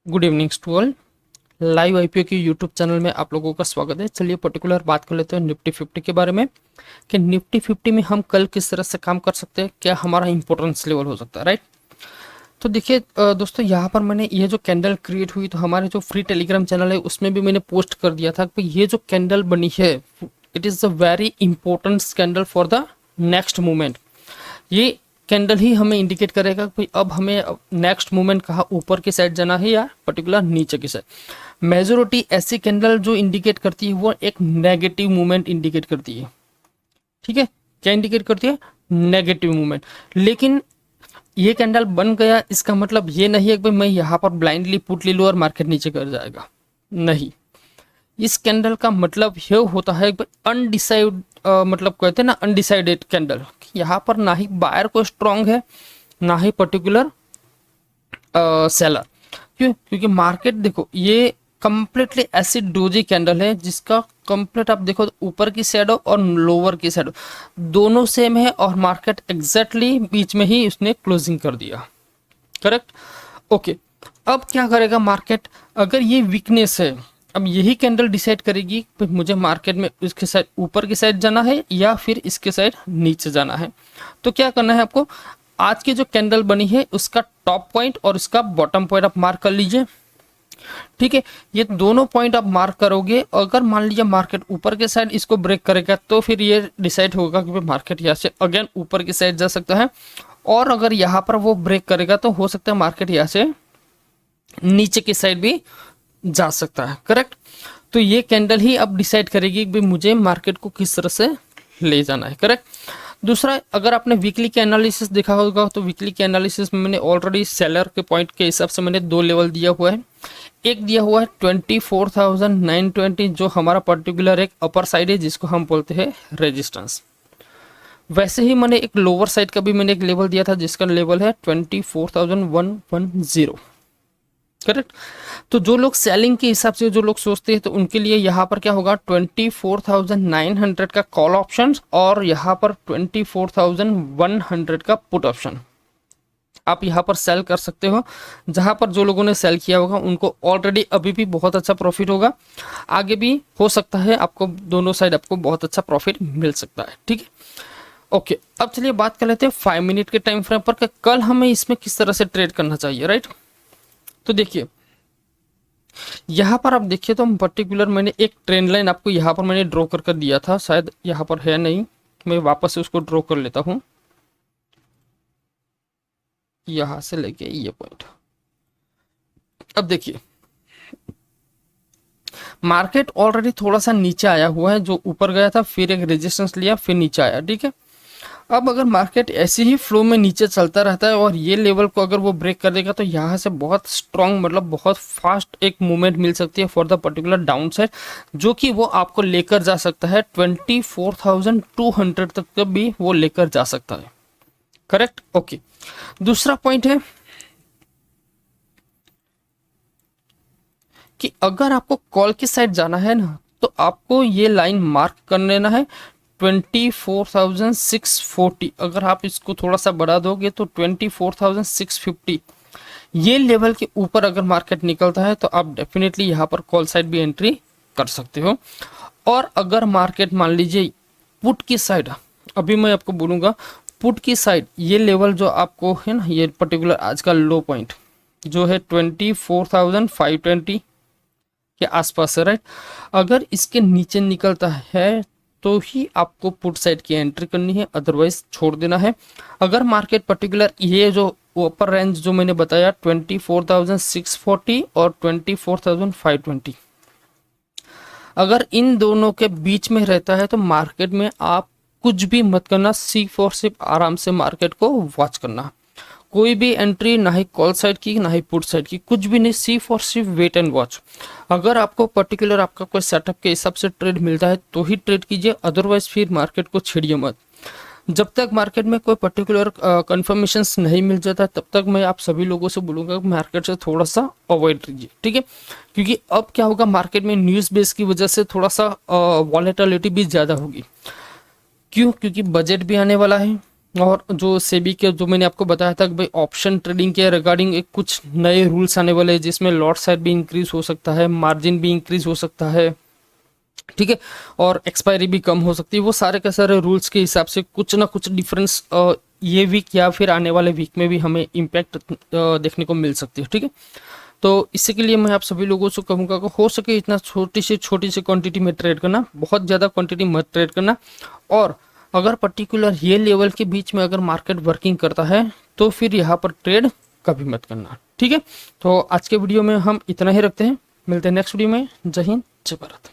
Good evening to all. Live IPO की YouTube channel में आप लोगों का स्वागत है। चलिए पर्टिकुलर बात कर लेते हैं निफ्टी 50 के बारे में कि निफ्टी 50 में हम कल किस तरह से काम कर सकते हैं, क्या हमारा इंपॉर्टेंस लेवल हो सकता है, राइट। तो देखिए दोस्तों, यहाँ पर मैंने ये जो कैंडल क्रिएट हुई तो हमारे जो फ्री टेलीग्राम चैनल है उसमें भी मैंने पोस्ट कर दिया था कि ये जो कैंडल बनी है it is a very important candle for the next movement. ये कैंडल ही हमें इंडिकेट करेगा कि अब हमें नेक्स्ट मूवमेंट कहाँ ऊपर की साइड जाना है या पर्टिकुलर नीचे की साइड। मेजोरिटी ऐसी कैंडल जो इंडिकेट करती है वो एक नेगेटिव मूवमेंट इंडिकेट करती है। ठीक है, क्या इंडिकेट करती है? Negative movement. लेकिन ये कैंडल बन गया इसका मतलब ये नहीं है कि मैं यहाँ पर ब्लाइंडली पुट ले लूँ और मार्केट नीचे कर जाएगा, नहीं। इस कैंडल का मतलब ये होता है अनडिसाइड, मतलब कहते हैं ना अनडिसाइडेड कैंडल। यहाँ पर ना ही बायर को स्ट्रांग है ना ही पर्टिकुलर सेलर। क्यों? क्योंकि मार्केट देखो ये कंप्लीटली ऐसी डोजी कैंडल है जिसका कंप्लीट आप देखो ऊपर की शैडो और लोअर की शैडो दोनों सेम है और मार्केट एग्जैक्टली बीच में ही उसने क्लोजिंग कर दिया। Correct, okay. अब क्या करेगा मार्केट? अगर ये वीकनेस है, अब यही कैंडल डिसाइड करेगी कि मुझे मार्केट में इसके साइड ऊपर की साइड जाना है या फिर इसके साइड नीचे जाना है। तो क्या करना है आपको? आज की जो कैंडल बनी है उसका टॉप पॉइंट और उसका बॉटम पॉइंट आप मार्क कर लीजिए। ठीक है, ये दोनों पॉइंट आप मार्क करोगे। अगर मान लीजिए मार्केट ऊपर के साइड इसको ब्रेक करेगा तो फिर ये डिसाइड होगा कि मार्केट यहाँ से अगेन ऊपर की साइड जा सकता है, और अगर यहाँ पर वो ब्रेक करेगा तो हो सकता है मार्केट यहाँ से नीचे की साइड भी जा सकता है। करेक्ट, तो ये कैंडल ही अब डिसाइड करेगी कि मुझे मार्केट को किस तरह से ले जाना है। करेक्ट। दूसरा, अगर आपने वीकली के एनालिसिस देखा होगा तो वीकली के एनालिसिस में मैंने ऑलरेडी सेलर के पॉइंट के हिसाब से मैंने दो लेवल दिया हुआ है। एक दिया हुआ है 24,920 जो हमारा पर्टिकुलर एक अपर साइड है जिसको हम बोलते हैं रेजिस्टेंस। वैसे ही मैंने एक लोअर साइड का भी मैंने एक लेवल दिया था जिसका लेवल है 24,110। करेक्ट। तो जो लोग सेलिंग के हिसाब से जो लोग सोचते हैं तो उनके लिए यहाँ पर क्या होगा 24,900 का कॉल ऑप्शन और यहाँ पर 24,100 का पुट ऑप्शन आप यहाँ पर सेल कर सकते हो। जहाँ पर जो लोगों ने सेल किया होगा उनको ऑलरेडी अभी भी बहुत अच्छा प्रॉफिट होगा, आगे भी हो सकता है आपको दोनों साइड आपको बहुत अच्छा प्रॉफिट मिल सकता है। ठीक है, ओके। अब चलिए बात कर लेते हैं 5 मिनट के टाइम फ्रेम पर कि कल हमें इसमें किस तरह से ट्रेड करना चाहिए, राइट। तो देखिए यहाँ पर आप देखिए तो पर्टिकुलर मैंने एक ट्रेंड लाइन आपको यहाँ पर मैंने ड्रॉ कर दिया था, शायद यहाँ पर है नहीं, मैं वापस से उसको ड्रॉ कर लेता हूँ। यहाँ से लेके ये पॉइंट। अब देखिए मार्केट ऑलरेडी थोड़ा सा नीचे आया हुआ है, जो ऊपर गया था फिर एक रेजिस्टेंस लिया फिर नीचे आया। ठीक है, अब अगर मार्केट ऐसे ही फ्लो में नीचे चलता रहता है और ये लेवल को अगर वो ब्रेक कर देगा तो यहाँ से बहुत स्ट्रॉन्ग मतलब बहुत फास्ट एक मूवमेंट मिल सकती है for the particular down side, जो कि वो आपको लेकर जा सकता है 24,200 तक भी वो लेकर जा सकता है। Correct, okay. दूसरा पॉइंट है कि अगर आपको कॉल की साइड जाना है ना तो आपको ये लाइन मार्क कर लेना है 24,640। अगर आप इसको थोड़ा सा बढ़ा दोगे तो 24,650 ये लेवल के ऊपर अगर मार्केट निकलता है तो आप डेफिनेटली यहाँ पर कॉल साइड भी एंट्री कर सकते हो। और अगर मार्केट मान लीजिए पुट की साइड, अभी मैं आपको बोलूँगा पुट की साइड ये लेवल जो आपको है ना ये पर्टिकुलर आज का लो पॉइंट जो है 24,520 के आसपास है, राइट। अगर इसके नीचे निकलता है तो ही आपको पुट साइड की एंट्री करनी है, अदरवाइज छोड़ देना है। अगर मार्केट पर्टिकुलर ये जो ऊपर रेंज जो मैंने बताया 24,640 और 24,520 अगर इन दोनों के बीच में रहता है तो मार्केट में आप कुछ भी मत करना, सिर्फ आराम से मार्केट को वॉच करना। कोई भी एंट्री ना ही कॉल साइड की ना ही पुट साइड की, कुछ भी नहीं, सिर्फ वेट एंड वॉच। अगर आपको पर्टिकुलर आपका कोई सेटअप के हिसाब से ट्रेड मिलता है तो ही ट्रेड कीजिए, अदरवाइज फिर मार्केट को छेड़िए मत। जब तक मार्केट में कोई पर्टिकुलर कंफर्मेशन नहीं मिल जाता तब तक मैं आप सभी लोगों से बोलूँगा कि मार्केट से थोड़ा सा अवॉइड कीजिए। ठीक है, क्योंकि अब क्या होगा मार्केट में न्यूज़ बेस की वजह से थोड़ा सा वॉलेटिलिटी भी ज़्यादा होगी। क्यों? क्योंकि बजट भी आने वाला है, और जो सेबी के जो मैंने आपको बताया था कि भाई ऑप्शन ट्रेडिंग के रिगार्डिंग एक कुछ नए रूल्स आने वाले हैं, जिसमें लॉट साइज भी इंक्रीज हो सकता है, मार्जिन भी इंक्रीज हो सकता है, ठीक है, और एक्सपायरी भी कम हो सकती है। वो सारे के सारे रूल्स के हिसाब से कुछ ना कुछ डिफरेंस ये वीक या फिर आने वाले वीक में भी हमें इम्पैक्ट देखने को मिल सकती है, ठीक है। तो इसी के लिए मैं आप सभी लोगों से कहूँगा कि हो सके इतना छोटी सी क्वांटिटी में ट्रेड करना, बहुत ज़्यादा क्वांटिटी मत ट्रेड करना। और अगर पर्टिकुलर ये लेवल के बीच में अगर मार्केट वर्किंग करता है तो फिर यहाँ पर ट्रेड कभी मत करना, ठीक है। तो आज के वीडियो में हम इतना ही रखते हैं, मिलते हैं नेक्स्ट वीडियो में। जय हिंद, जय भारत।